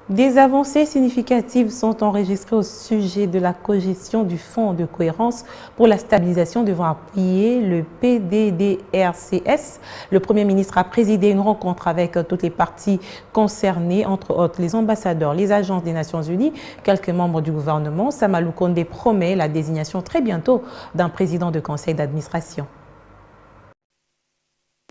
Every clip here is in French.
Des avancées significatives sont enregistrées au sujet de la cogestion du Fonds de cohérence pour la stabilisation devant appuyer le PDDRCS. Le Premier ministre a présidé une rencontre avec toutes les parties concernées, entre autres les ambassadeurs, les agences des Nations Unies, quelques membres du gouvernement. Samalou Condé promet la désignation très bientôt d'un président de conseil d'administration.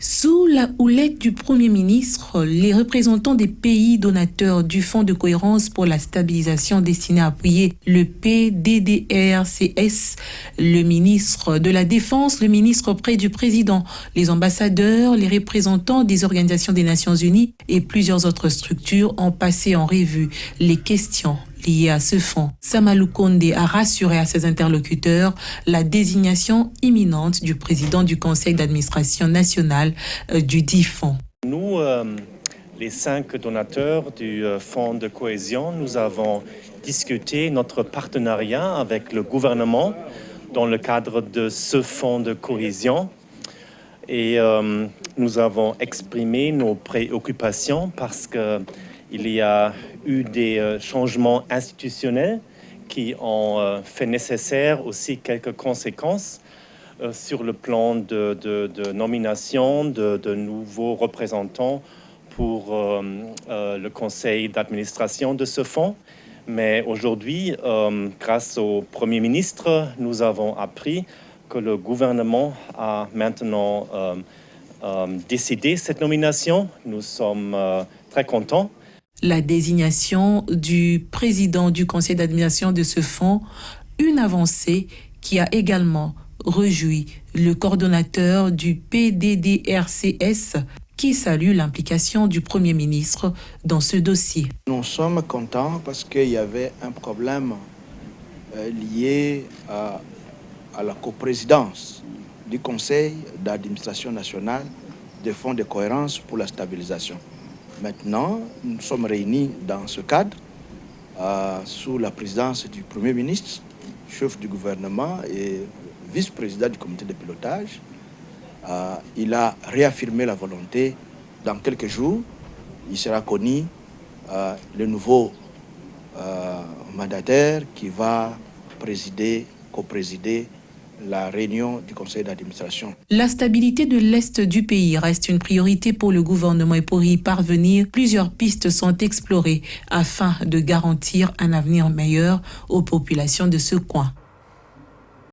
Sous la houlette du Premier ministre, les représentants des pays donateurs du Fonds de cohérence pour la stabilisation destiné à appuyer le PDDRCS, le ministre de la Défense, le ministre auprès du président, les ambassadeurs, les représentants des organisations des Nations Unies et plusieurs autres structures ont passé en revue les questions liées à ce fonds. Samalou Condé a rassuré à ses interlocuteurs la désignation imminente du président du conseil d'administration national du dit fonds. Nous, les 5 donateurs du fonds de cohésion, nous avons discuté notre partenariat avec le gouvernement dans le cadre de ce fonds de cohésion et nous avons exprimé nos préoccupations parce qu'il y a eu des changements institutionnels qui ont fait nécessaire aussi quelques conséquences sur le plan de nomination de nouveaux représentants pour le conseil d'administration de ce fonds. Mais aujourd'hui, grâce au Premier ministre, nous avons appris que le gouvernement a maintenant décidé cette nomination. Nous sommes très contents. La désignation du président du conseil d'administration de ce fonds, une avancée qui a également réjoui le coordonnateur du PDDRCS qui salue l'implication du Premier ministre dans ce dossier. Nous sommes contents parce qu'il y avait un problème lié à la coprésidence du conseil d'administration nationale des fonds de cohérence pour la stabilisation. Maintenant, nous sommes réunis dans ce cadre sous la présidence du Premier ministre, chef du gouvernement et vice-président du comité de pilotage. Il a réaffirmé la volonté. Dans quelques jours, il sera connu le nouveau mandataire qui va coprésider la réunion du conseil d'administration. La stabilité de l'Est du pays reste une priorité pour le gouvernement et pour y parvenir, plusieurs pistes sont explorées afin de garantir un avenir meilleur aux populations de ce coin.